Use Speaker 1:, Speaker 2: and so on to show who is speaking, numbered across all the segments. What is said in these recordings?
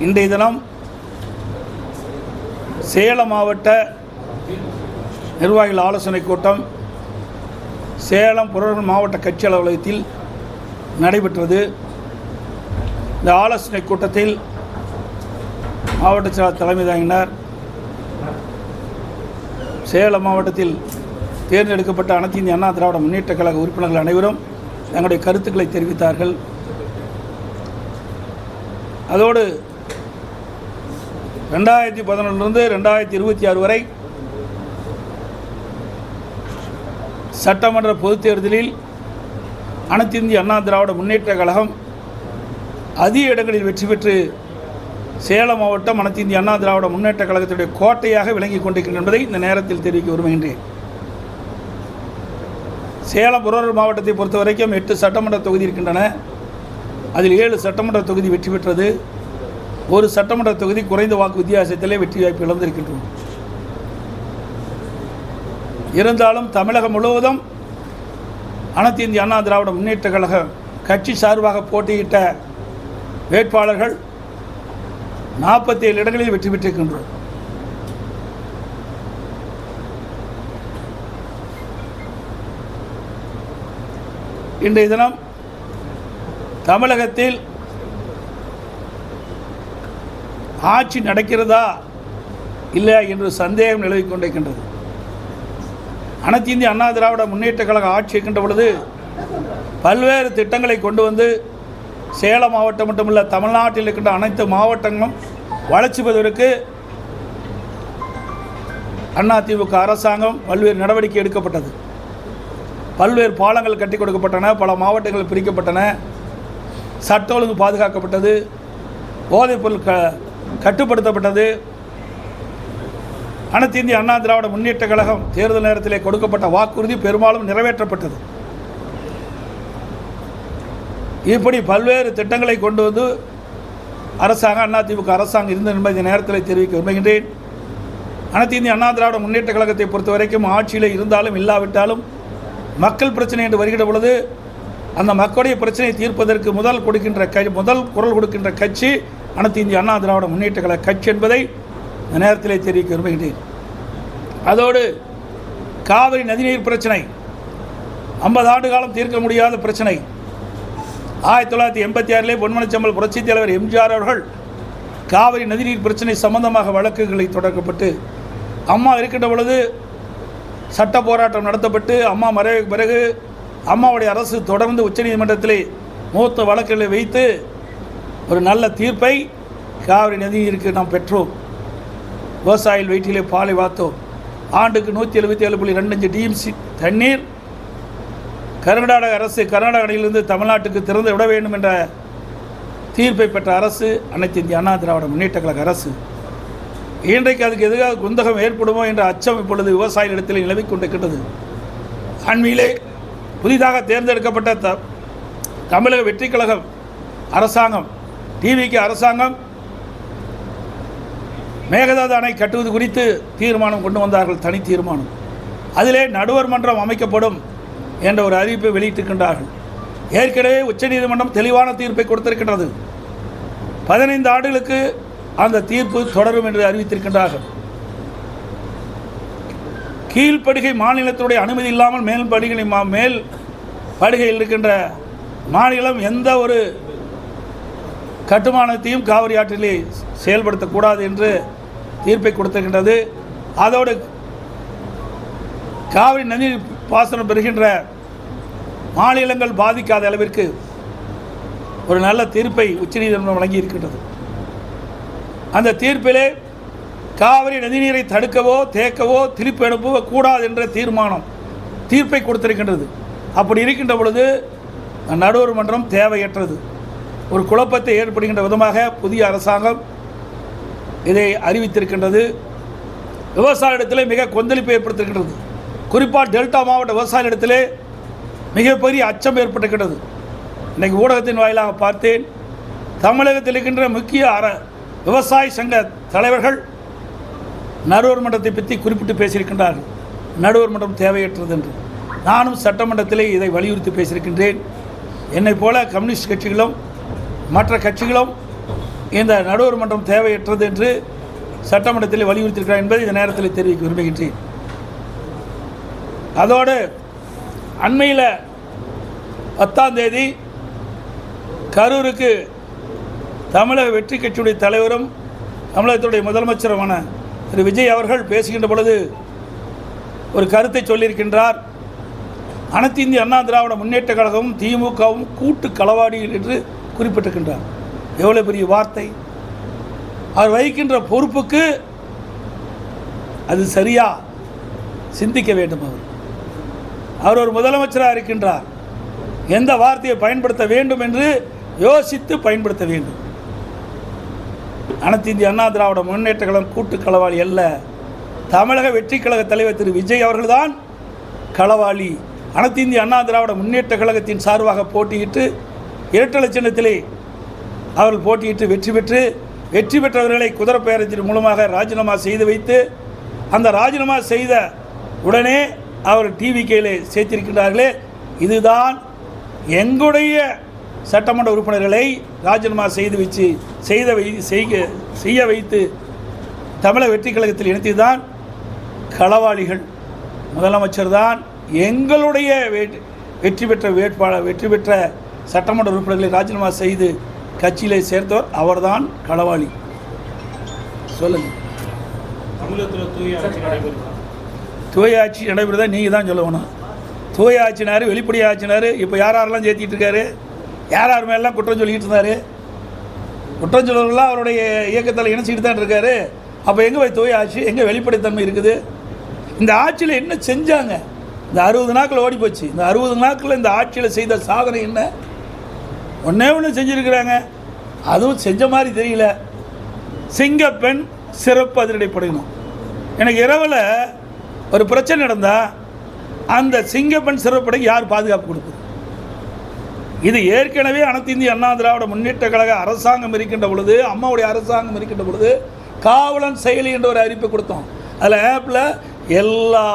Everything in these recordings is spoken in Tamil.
Speaker 1: இன்றைய தினம் சேலம் மாவட்ட நிர்வாகிகள் ஆலோசனை கூட்டம் சேலம் புறநகர் மாவட்ட கட்சி அலுவலகத்தில் நடைபெற்றது. இந்த ஆலோசனை கூட்டத்தில் மாவட்ட செயலாளர் தலைமை தாங்கினார். சேலம் மாவட்டத்தில் தேர்ந்தெடுக்கப்பட்ட அனைத்து இந்திய அண்ணா திராவிட முன்னேற்ற கழக உறுப்பினர்கள் அனைவரும் தங்களுடைய கருத்துக்களை தெரிவித்தார்கள். அதோடு 2011 2026 வரை சட்டமன்ற பொதுத் தேர்தலில் அனைத்து இந்திய அண்ணா திராவிட முன்னேற்ற கழகம் அதிக இடங்களில் வெற்றி பெற்று சேலம் மாவட்டம் அனைத்து இந்திய அண்ணா திராவிட முன்னேற்ற கழகத்துடைய கோட்டையாக விளங்கிக் கொண்டிருக்கின்றன என்பதை இந்த நேரத்தில் தெரிவிக்க விரும்புகின்றேன். சேலம் புறநகர் மாவட்டத்தை பொறுத்த வரைக்கும் 8 சட்டமன்ற தொகுதி இருக்கின்றன. அதில் 7 சட்டமன்ற தொகுதி வெற்றி பெற்றது. ஒரு சட்டமன்ற தொகுதி குறைந்த வாக்கு வித்தியாசத்திலே வெற்றி வாய்ப்பு இழந்திருக்கின்றோம். இருந்தாலும் தமிழகம் முழுவதும் அனைத்து இந்திய அண்ணா திராவிட முன்னேற்ற கழக கட்சி சார்பாக போட்டியிட்ட வேட்பாளர்கள் 47 இடங்களில் வெற்றி பெற்றிருக்கின்றோம். இன்றைய தினம் தமிழகத்தில் ஆட்சி நடக்கிறதா இல்லை என்று சந்தேகம் நிலவிக் கொண்டிருக்கின்றது. அனைத்து இந்திய அண்ணா திராவிட முன்னேற்ற கழக ஆட்சி இருக்கின்ற பொழுது பல்வேறு திட்டங்களை கொண்டு வந்து சேலம் மாவட்டம் மட்டுமல்ல தமிழ்நாட்டில் இருக்கின்ற அனைத்து மாவட்டங்களும் வளர்ச்சி பெறுவதற்கு அதிமுக அரசாங்கம் பல்வேறு நடவடிக்கை எடுக்கப்பட்டது. பல்வேறு பாலங்கள் கட்டி கொடுக்கப்பட்டன, பல மாவட்டங்கள் பிரிக்கப்பட்டன, சட்ட ஒழுங்கு பாதுகாக்கப்பட்டது, போதைப்பொருள் கட்டுப்படுத்தப்பட்டது. அனைத்து இந்திய அண்ணா திராவிட முன்னேற்ற கழகம் தேர்தல் நேரத்திலே கொடுக்கப்பட்ட வாக்குறுதி பெரும்பாலும் நிறைவேற்றப்பட்டது. இப்படி பல்வேறு திட்டங்களை கொண்டு வந்து அரசாங்கம் அதிமுக அரசாங்கம் இருந்த என்பதை இந்த நேரத்தில் தெரிவிக்க விரும்புகின்றேன். அனைத்து இந்திய அண்ணா திராவிட முன்னேற்ற கழகத்தை பொறுத்த வரைக்கும் ஆட்சியில் இருந்தாலும் இல்லாவிட்டாலும் மக்கள் பிரச்சனை என்று வருகின்ற பொழுது அந்த மக்களுடைய பிரச்சனையை தீர்ப்பதற்கு முதல் குரல் கொடுக்கின்ற கட்சி அனைத்து இந்திய அண்ணா திராவிட முன்னேற்ற கழக கட்சி என்பதை இந்த நேரத்தில் தெரிவிக்க விரும்புகின்றேன். அதோடு காவிரி நதிநீர் பிரச்சனை 50 ஆண்டு காலம் தீர்க்க முடியாத பிரச்சனை. 1986 பொன்மனச்செம்மல் புரட்சித் தலைவர் எம்ஜிஆர் அவர்கள் காவிரி நதிநீர் பிரச்சனை சம்பந்தமாக வழக்குகளை தொடக்கப்பட்டு அம்மா இருக்கின்ற பொழுது சட்ட போராட்டம் நடத்தப்பட்டு அம்மா மறைவுக்கு பிறகு அம்மாவுடைய அரசு தொடர்ந்து உச்சநீதிமன்றத்திலே மூத்த வழக்குகளை வைத்து ஒரு நல்ல தீர்ப்பை காவிரி நதிநீருக்கு நாம் பெற்றோம். விவசாயிகள் வயிற்றிலே பாலை வார்த்தோம். ஆண்டுக்கு 177.25 டிஎம்சி தண்ணீர் கர்நாடக அரசு கர்நாடகையிலிருந்து தமிழ்நாட்டுக்கு திறந்து விட வேண்டும் என்ற தீர்ப்பை பெற்ற அரசு அனைத்து இந்திய அண்ணா திராவிட முன்னேற்ற கழக அரசு. இன்றைக்கு அதுக்கு எதிராக குந்தகம் ஏற்படுமோ என்ற அச்சம் இப்பொழுது விவசாயிகளிடத்தில் நிலவிக் கொண்டிருக்கின்றது. அண்மையிலே புதிதாக தேர்ந்தெடுக்கப்பட்ட தமிழக வெற்றி கழகம் அரசாங்கம் டிவிக்கு அரசாங்கம் மேகதாது அணை கட்டுவது குறித்து தீர்மானம் கொண்டு வந்தார்கள், தனி தீர்மானம். அதிலே நடுவர் மன்றம் அமைக்கப்படும் என்ற ஒரு அறிவிப்பை வெளியிட்டிருக்கின்றார்கள். ஏற்கனவே உச்சநீதிமன்றம் தெளிவான தீர்ப்பை கொடுத்திருக்கின்றது. 15 ஆண்டுகளுக்கு அந்த தீர்ப்பு தொடரும் என்று அறிவித்திருக்கின்றார்கள். கீழ்ப்படுகை மாநிலத்துடைய அனுமதி இல்லாமல் மேல் படுகையில் இருக்கின்ற மாநிலம் எந்த ஒரு கட்டுமானத்தையும் காவிரி ஆற்றிலே செயல்படுத்தக்கூடாது என்று தீர்ப்பை கொடுத்திருக்கின்றது. அதோடு காவிரி நதிநீர் பாசனம் பெறுகின்ற மாநிலங்கள் பாதிக்காத அளவிற்கு ஒரு நல்ல தீர்ப்பை உச்சநீதிமன்றம் வழங்கியிருக்கின்றது. அந்த தீர்ப்பிலே காவிரி நதிநீரை தடுக்கவோ தேக்கவோ திருப்பி அனுப்பவோ கூடாது என்ற தீர்ப்பை கொடுத்திருக்கின்றது. அப்படி இருக்கின்ற பொழுது நடுவர் மன்றம் தேவையற்றது. ஒரு குழப்பத்தை ஏற்படுகின்ற விதமாக புதிய அரசாங்கம் இதை அறிவித்திருக்கின்றது. விவசாயிடத்திலே மிக கொந்தளிப்பை ஏற்படுத்தியிருக்கின்றது. குறிப்பாக டெல்டா மாவட்ட விவசாயிகளிடத்திலே மிகப்பெரிய அச்சம் ஏற்பட்டிருக்கின்றது. இன்றைக்கு ஊடகத்தின் வாயிலாக பார்த்தேன், தமிழகத்தில் இருக்கின்ற முக்கிய விவசாய சங்க தலைவர்கள் நடுவர் மன்றத்தை பற்றி குறிப்பிட்டு பேசியிருக்கின்றார்கள். நடுவர் மன்றம் தேவையற்றது என்று. நானும் சட்டமன்றத்திலே இதை வலியுறுத்தி பேசியிருக்கின்றேன். என்னை போல கம்யூனிஸ்ட் கட்சிகளும் மற்ற கட்சிகளும் இந்த நடுவர் மன்றம் தேவையற்றது என்று சட்டமன்றத்தில் வலியுறுத்தியிருக்கிறார் என்பதை இந்த நேரத்தில் தெரிவிக்க விரும்புகின்றேன். அதோடு அண்மையில் 10ஆம் தேதி கரூருக்கு தமிழக வெற்றி கட்சியுடைய தலைவரும் தமிழகத்துடைய முதலமைச்சருமான திரு விஜய் அவர்கள் பேசுகின்ற பொழுது ஒரு கருத்தை சொல்லியிருக்கின்றார். அனைத்து இந்திய அண்ணா திராவிட முன்னேற்ற கழகமும் திமுகவும் கூட்டு களவாடிகள் என்று குறிப்பிட்டிருக்கின்றார். எவ்வளவு பெரிய வார்த்தை! அவர் வகிக்கின்ற பொறுப்புக்கு அது சரியா? சிந்திக்க வேண்டும். அவர் ஒரு முதலமைச்சராக இருக்கின்றார். எந்த வார்த்தையை பயன்படுத்த வேண்டும் என்று யோசித்து பயன்படுத்த வேண்டும். அனைத்து இந்திய அண்ணா திராவிட முன்னேற்ற கழகம் கூட்டு களவாளி அல்ல. தமிழக வெற்றி கழக தலைவர் திரு விஜய் அவர்கள்தான் களவாளி. அனைத்து இந்திய அண்ணா திராவிட முன்னேற்ற கழகத்தின் சார்பாக போட்டியிட்டு இரட்டை சின்னத்திலே அவர்கள் போட்டியிட்டு வெற்றி பெற்றவர்களை குதிரை பேரத்தின் மூலமாக ராஜினாமா செய்து வைத்து அந்த ராஜினாமா செய்த உடனே அவர் டிவிகேயில் சேர்த்திருக்கின்றார்களே, இதுதான் எங்களுடைய சட்டமன்ற உறுப்பினர்களை ராஜினாமா செய்ய வைத்து தமிழக வெற்றி கழகத்தில் இணைத்துதான் களவாளிகள். முதலமைச்சர் தான் எங்களுடைய வெற்றி பெற்ற சட்டமன்ற உறுப்பினர்களை ராஜினாமா செய்து கட்சியிலே சேர்த்தவர் அவர்தான் களவாளி. சொல்லுங்கள். தூய ஆட்சி நடைபெறுதா? நீங்கள் தான் சொல்லணும். தூய ஆட்சினார், வெளிப்படை ஆட்சினார். இப்போ யாரெல்லாம் சேர்த்திட்டு இருக்காரு? யார் மேலாம் குற்றம் சொல்லிக்கிட்டு இருந்தார்? குற்றம் சொல்லுறவர்களாம் அவருடைய இயக்கத்தில் இணைச்சிக்கிட்டு தான் இருக்காரு. அப்போ எங்கே போய் தூய ஆட்சி, எங்கே வெளிப்படைத்தன்மை இருக்குது? இந்த ஆட்சியில் என்ன செஞ்சாங்க? இந்த 60 நாட்கள் ஓடி போச்சு. இந்த 60 நாட்களில் இந்த ஆட்சியில் செய்த சாதனை என்ன? ஒன்று செஞ்சுருக்கிறாங்க. அதுவும் செஞ்ச மாதிரி தெரியல. சிங்கப்பெண் சிறப்பு அதிரடிப்படையணும். எனக்கு இரவில் ஒரு பிரச்சனை நடந்தால் அந்த சிங்கப்பெண் சிறப்படைக்கு யார் பாதுகாப்பு கொடுக்குது? இது ஏற்கனவே அனைத்து இந்திய அண்ணா திராவிட முன்னேற்ற கழக அரசாங்கம் இருக்கின்ற பொழுது, அம்மாவுடைய அரசாங்கம் இருக்கின்ற பொழுது காவலன் செயலி என்ற ஒரு அறிவிப்பை கொடுத்தோம். அதில் ஆப்பில் எல்லா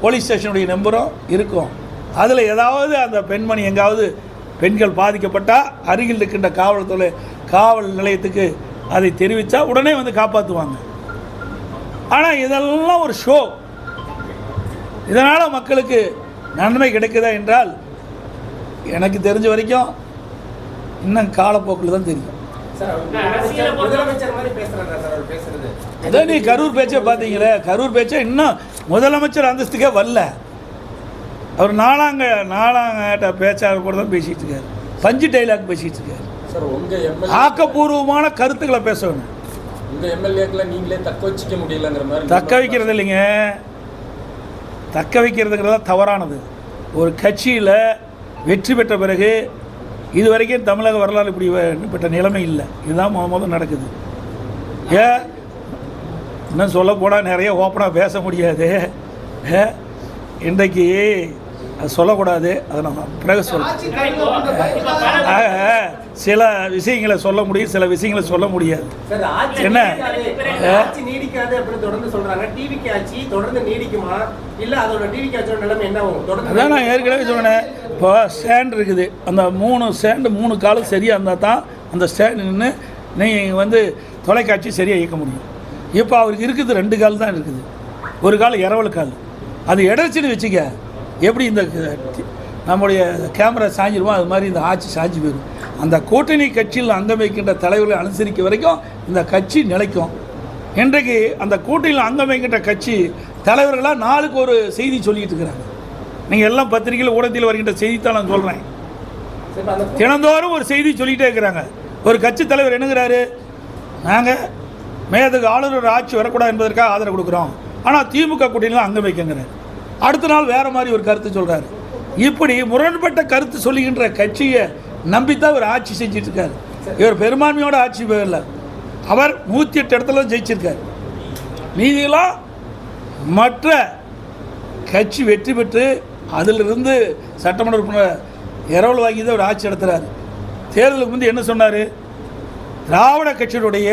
Speaker 1: போலீஸ் ஸ்டேஷனுடைய நம்பரும் இருக்கும். அதில் ஏதாவது அந்த பெண்மணி எங்காவது பெண்கள் பாதிக்கப்பட்டால் அருகில் இருக்கின்ற காவல் நிலையத்துக்கு அதை தெரிவித்தா உடனே வந்து காப்பாற்றுவாங்க. ஆனால் இதெல்லாம் ஒரு ஷோ. இதனால் மக்களுக்கு நன்மை கிடைக்குதா என்றால் எனக்கு தெரிஞ்ச வரைக்கும் இன்னும் காலப்போக்கில் தான் தெரியும். அதான் நீ கரூர் பேச்சை பார்த்தீங்களே, கரூர் பேச்சை இன்னும் முதலமைச்சர் அந்தஸ்துக்கே வரல. அவர் நாலாங்கட்ட பேச்சாக கூட தான் பேசிகிட்டு இருக்காரு. பஞ்சு டைலாக் பேசிகிட்டு இருக்காரு. ஆக்கப்பூர்வமான கருத்துக்களை பேசணும். தக்க வைக்கிறது இல்லைங்க, தக்க வைக்கிறதுங்கிறதா தவறானது. ஒரு கட்சியில் வெற்றி பெற்ற பிறகு இதுவரைக்கும் தமிழக வரலாறு இப்படிப்பட்ட நிலைமை இல்லை. இதுதான் முதல் நடக்குது. இன்னும் சொல்ல போனால் நிறைய ஓப்பனாக பேச முடியாது. இன்றைக்கு அது சொல்லக்கூடாது. அதை நம்ம பிறகு சொல்ல. சில விஷயங்களை சொல்ல முடியும், சில விஷயங்களை சொல்ல முடியாது. என்ன அதான் நான் ஏற்கனவே சொன்னேன். இப்போ ஸ்டாண்ட் இருக்குது, அந்த 3 காலும் சரியாக இருந்தால் தான் அந்த ஸ்டாண்ட் நின்று நீங்கள் வந்து தொலைக்காட்சி சரியாக இயக்க முடியும். இப்போ அவருக்கு இருக்குது 2 கால் தான் இருக்குது. ஒரு கால் இரவல் கால். அது இடச்சின்னு வச்சுக்க, எப்படி இந்த நம்முடைய கேமரா சாஞ்சிருவோம் அது மாதிரி இந்த ஆட்சி சாஞ்சி போயிடும். அந்த கூட்டணி கட்சியில் அங்கம் வைக்கின்ற தலைவர்களை அனுசரிக்க வரைக்கும் இந்த கட்சி நிலைக்கும். இன்றைக்கு அந்த கூட்டணியில் அங்கம் வைக்கின்ற கட்சி தலைவர்களாக நாளுக்கு ஒரு செய்தி சொல்லிகிட்டு இருக்கிறாங்க. நீங்கள் எல்லாம் பத்திரிகையில் ஊடகத்தில் வருகின்ற செய்தித்தான் நான் சொல்கிறேன். தினந்தோறும் ஒரு செய்தி சொல்லிகிட்டே இருக்கிறாங்க. ஒரு கட்சி தலைவர் என்னங்கிறாரு, நாங்கள் மேதகு ஆளுநர் ஆட்சி வரக்கூடாது என்பதற்காக ஆதரவு கொடுக்குறோம், ஆனால் திமுக கூட்டணியில் அங்கம் வைக்கங்கிறார். அடுத்த நாள் வேறு மாதிரி ஒரு கருத்து சொல்கிறார். இப்படி முரண்பட்ட கருத்து சொல்லுகின்ற கட்சியை நம்பித்தான் இவர் ஆட்சி செஞ்சிட்ருக்கார். இவர் பெரும்பான்மையோட ஆட்சி போயிடல. அவர் 108 இடத்துல ஜெயிச்சிருக்கார். மீதியெல்லாம் மற்ற கட்சி வெற்றி பெற்று அதிலிருந்து சட்டமன்ற உறுப்பினர் இரவல் வாங்கி தான் ஒரு ஆட்சி நடத்துகிறார். தேர்தலுக்கு முந்தைய என்ன சொன்னார்? திராவிட கட்சியினுடைய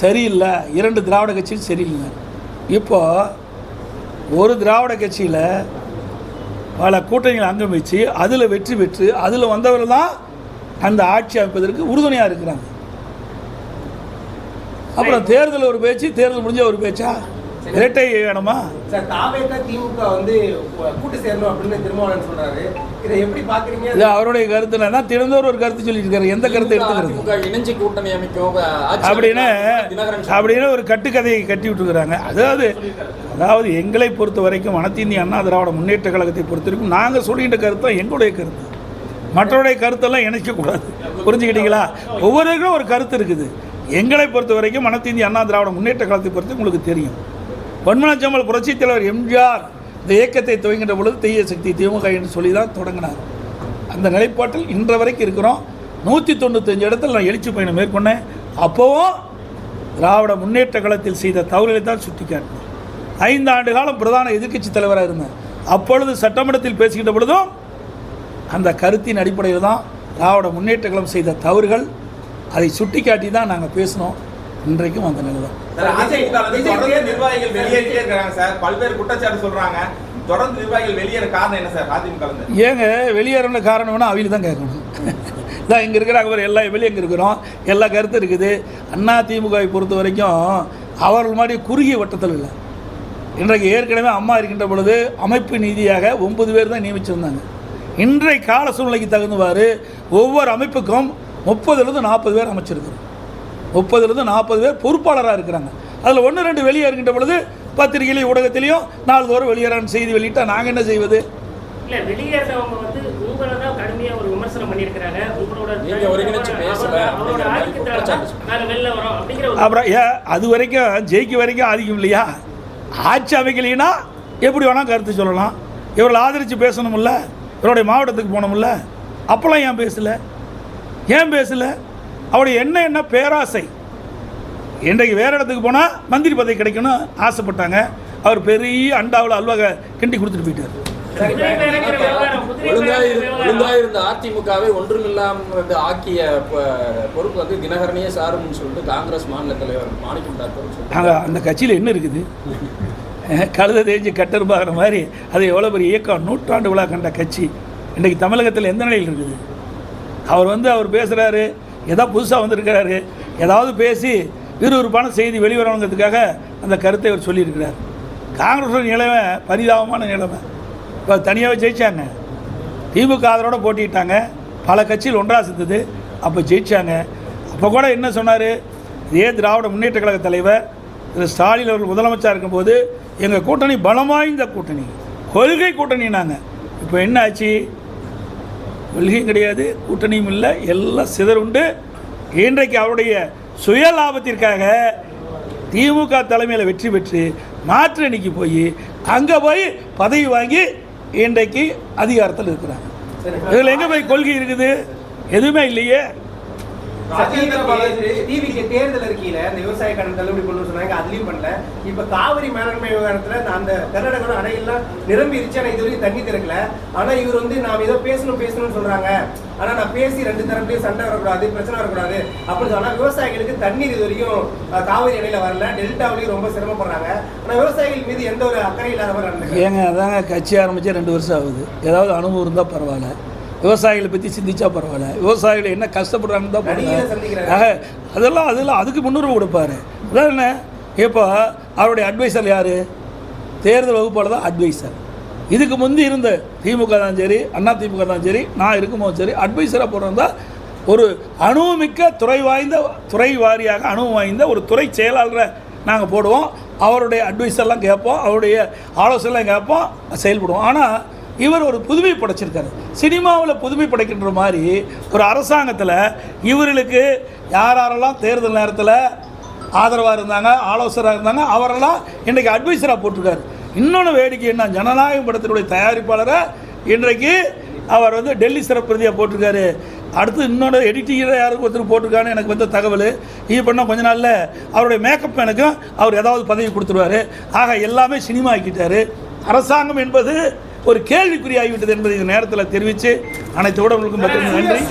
Speaker 1: சரியில்லை, 2 திராவிட கட்சியும் சரியில்லை. இப்போது ஒரு திராவிட கட்சியில் பல கூட்டணிகள் அங்கம் வச்சு அதில் வெற்றி பெற்று அதில் வந்தவர்கள் தான் அந்த ஆட்சி அமைப்பதற்கு உறுதுணையாக இருக்கிறாங்க. அப்புறம் தேர்தல் ஒரு பேச்சு, தேர்தல் முடிஞ்ச ஒரு பேச்சா? இரட்டை வேணுமா
Speaker 2: சார்? திமுக வந்து கூட்டு சேரணும் அப்படின்னு திருமாவளவன் சொல்றாரு. இதை எப்படி பாக்குறீங்க?
Speaker 1: இது அவருடைய கருத்து. தான் தினந்தோறும் ஒரு கருத்து சொல்லிட்டு இருக்காரு. எந்த கருத்து எடுத்துக்கிறது
Speaker 3: இணைஞ்சு கூட்டணி அமைக்கும்
Speaker 1: அப்படின்னு ஒரு கட்டுக்கதையை கட்டி விட்டுருக்குறாங்க. அதாவது எங்களை பொறுத்த வரைக்கும் அனைத்து இந்திய அண்ணா திராவிட முன்னேற்ற கழகத்தை பொறுத்த வரைக்கும் நாங்கள் சொல்லிகின்ற கருத்து தான் எங்களுடைய கருத்து. மற்றவருடைய கருத்தெல்லாம் இணைக்கக்கூடாது. புரிஞ்சுக்கிட்டீங்களா? ஒவ்வொருவருக்கும் ஒரு கருத்து இருக்குது. எங்களை பொறுத்த வரைக்கும் அனைத்து இந்திய அண்ணா திராவிட முன்னேற்ற கழகத்தை பொறுத்து உங்களுக்கு தெரியும். பொன்மனச்செம்மல் புரட்சித் தலைவர் எம்ஜிஆர் இந்த இயக்கத்தை துவங்கின்ற பொழுது தீய சக்தி திமுக என்று சொல்லி தான் தொடங்கினார். அந்த நிலைப்பாட்டில் இன்ற வரைக்கும் இருக்கிறோம். 195 இடத்துல நான் எழுச்சி பயணம் மேற்கொண்டேன். அப்போவும் திராவிட முன்னேற்ற கழகத்தில் செய்த தவறுகளை தான் சுட்டி காட்டினேன். 5 ஆண்டு காலம் பிரதான எதிர்க்கட்சி தலைவராக இருந்தேன். அப்பொழுது சட்டமன்றத்தில் பேசுகின்ற பொழுதும் அந்த கருத்தின் அடிப்படையில் தான் திராவிட முன்னேற்ற கழகம் செய்த தவறுகள் அதை சுட்டி காட்டி தான் நாங்கள் பேசினோம். இன்றைக்கும் அந்த நிலை தான்.
Speaker 4: நிர்வாகிகள் வெளியேறிட்டே இருக்காங்க சார். பல்வேறு குற்றச்சாட்டு சொல்றாங்க. தொடர்ந்து நிர்வாகிகள் வெளியேற காரணம் என்ன சார்? அதிமுக
Speaker 1: ஏங்க வெளியேறின காரணம் வேணா அவையில் தான் கேட்கணும். இதான் இங்கே இருக்கிறாங்க, எல்லா வெளியே இங்கே இருக்கிறோம், எல்லா கருத்து இருக்குது. அண்ணா திமுகவை பொறுத்த வரைக்கும் அவர்கள் மாதிரி குறுகிய வட்டத்தில் இல்லை. இன்றைக்கு ஏற்கனவே அம்மா இருக்கின்ற பொழுது அமைப்பு நீதியாக 9 பேர் தான் நியமிச்சிருந்தாங்க. இன்றைய கால சூழ்நிலைக்கு தகுந்தவாறு ஒவ்வொரு அமைப்புக்கும் 30லேருந்து 40 பேர் அமைச்சிருக்கிறோம். 30லேருந்து 40 பேர் பொறுப்பாளராக இருக்கிறாங்க. அதில் 1-2 வெளியே இருக்கின்ற பொழுது பத்திரிகையிலையும் ஊடகத்திலையும் நாள்தோறும் வெளியேறான்னு செய்தி வெளியிட்டா நாங்கள் என்ன செய்வது?
Speaker 5: இல்லை, வெளியேறவங்க வந்து உங்களை தான் கடுமையாக ஒரு விமர்சனம் பண்ணியிருக்கிறாங்க.
Speaker 1: அப்புறம் அது வரைக்கும் ஜெயிக்க வரைக்கும் ஆதிக்கம் இல்லையா? ஆட்சி அமைக்கலைன்னா எப்படி வேணால் கருத்து சொல்லலாம். இவர்கள் ஆதரித்து பேசணும்ல, இவருடைய மாவட்டத்துக்கு போனோம்ல, அப்போல்லாம் ஏன் பேசலை? அவருடைய என்ன பேராசை. இன்றைக்கு வேறு இடத்துக்கு போனால் மந்திரி பதவி கிடைக்கணும் ஆசைப்பட்டாங்க. அவர் பெரிய அண்டாவில் அல்வாக கிண்டி கொடுத்துட்டு போயிட்டார்.
Speaker 3: இருந்த அதிமுகவை ஒன்றுமில்லாமல் ஆக்கிய பொறுப்பு வந்து தினகரனையே சாருன்னு சொல்லிட்டு காங்கிரஸ் மாநில தலைவர் மாணிக்கம் தாக்கூர்
Speaker 1: அந்த கட்சியில் என்ன இருக்குது? கழுத தேஞ்சு கட்டருபாகிற மாதிரி அது எவ்வளோ பெரிய இயக்கம், நூற்றாண்டு விழா கண்ட கட்சி இன்றைக்கு தமிழகத்தில் எந்த நிலையில் இருக்குது? அவர் பேசுகிறாரு, ஏதாவது புதுசாக வந்திருக்கிறாரு, ஏதாவது பேசி விறுவிறுப்பான செய்தி வெளிவரணுங்கிறதுக்காக அந்த கருத்தை அவர் சொல்லியிருக்கிறார். காங்கிரஸ் நிலைமை பரிதாபமான நிலைமை. இப்போ தனியாகவே ஜெயித்தாங்க. திமுக ஆதரவோடு போட்டிட்டாங்க. பல கட்சிகள் ஒன்றாக சேர்ந்தது. அப்போ ஜெயித்தாங்க. அப்போ கூட என்ன சொன்னார்? இதே திராவிட முன்னேற்ற கழக தலைவர் திரு ஸ்டாலின் அவர்கள் முதலமைச்சர் இருக்கும்போது எங்கள் கூட்டணி பலம் வாய்ந்த கூட்டணி, கொள்கை கூட்டணினாங்க. இப்போ என்ன ஆச்சு? கொள்கையும் கிடையாது, கூட்டணியும் இல்லை, எல்லாம் சிதறுண்டு. இன்றைக்கு அவருடைய சுய லாபத்திற்காக திமுக தலைமையில் வெற்றி பெற்று மாற்று அணிக்கு போய் அங்கே போய் பதவி வாங்கி இன்றைக்கு அதிகாரத்தில் இருக்கிறாங்க. இதில் எங்கே போய் கொள்கை இருக்குது? எதுவுமே இல்லையே.
Speaker 2: தேர்தல் அறிக்கையில இந்த விவசாய கடன் தள்ளுபடி பண்ணு சொன்னாங்க, அதுலயும் பண்ணல. இப்ப காவிரி மேலாண்மை விவகாரத்துல அந்த கர்நாடக அணையெல்லாம் நிரம்பிருச்சு, ஆனா இதுவரைக்கும் தண்ணி திறக்கல. ஆனா இவர் வந்து நாம் ஏதோ பேசணும்னு சொல்றாங்க, ஆனா நான் பேசி 2 தரப்புலயும் சண்டை வரக்கூடாது, பிரச்சனை வரக்கூடாது அப்படின்னு சொன்னா விவசாயிகளுக்கு தண்ணீர் இது வரைக்கும் காவிரி அணையில வரல, டெல்டாவிலையும் ரொம்ப சிரமப்படுறாங்க. ஆனா விவசாயிகள் மீது எந்த ஒரு அக்கறை இல்லாத மாதிரி
Speaker 1: ஏங்க அதாங்க கட்சி ஆரம்பிச்சு 2 வருஷம் ஆகுது. ஏதாவது அனுபவம் இருந்தால் பரவாயில்ல, விவசாயிகளை பற்றி சிந்திச்சா பரவாயில்ல. விவசாயிகள் என்ன கஷ்டப்படுறாங்கன்னு தான் பரவாயில்ல. அதெல்லாம் அதுக்கு முன்னுரிமை கொடுப்பாரு. அதான் என்ன, இப்போ அவருடைய அட்வைசர் யார்? தேர்தல் வகுப்பாளர் தான் அட்வைசர். இதுக்கு முந்தி இருந்த திமுக தான் சரி, அண்ணா திமுக தான் சரி, நான் இருக்கும்போது சரி, அட்வைசராக போடுறதா ஒரு அனுபவமிக்க துறை வாரியாக அனுபவம் வாய்ந்த ஒரு துறை செயலாளரை நாங்கள் போடுவோம். அவருடைய அட்வைஸர்லாம் கேட்போம், அவருடைய ஆலோசனைலாம் கேட்போம், செயல்படுவோம். ஆனால் இவர் ஒரு புதுமை படைச்சிருக்காரு. சினிமாவில் புதுமை படைக்கின்ற மாதிரி ஒரு அரசாங்கத்தில் இவர்களுக்கு யாரெல்லாம் தேர்தல் நேரத்தில் ஆதரவாக இருந்தாங்க, ஆலோசகராக இருந்தாங்க, அவரெல்லாம் இன்றைக்கு அட்வைசராக போட்டிருக்காரு. இன்னொன்று வேடிக்கை என்ன, ஜனநாயகம் படத்தினுடைய தயாரிப்பாளரை இன்றைக்கு அவர் வந்து டெல்லி சிறப்பு பிரதியாக போட்டிருக்காரு. அடுத்து இன்னொன்று எடிட்டிங்கரை யாருக்கு ஒருத்தர் போட்டிருக்கான்னு எனக்கு வந்த தகவல். இது பண்ணால் கொஞ்ச நாளில் அவருடைய மேக்கப் மேனுக்கும் அவர் ஏதாவது பதவி கொடுத்துருவார். ஆக எல்லாமே சினிமா ஆக்கிட்டார். அரசாங்கம் என்பது ஒரு கேள்விக்குறியாகிவிட்டது என்பதை இந்த நேரத்தில் தெரிவித்து அனைத்து ஊடகங்களுக்கும் நன்றி.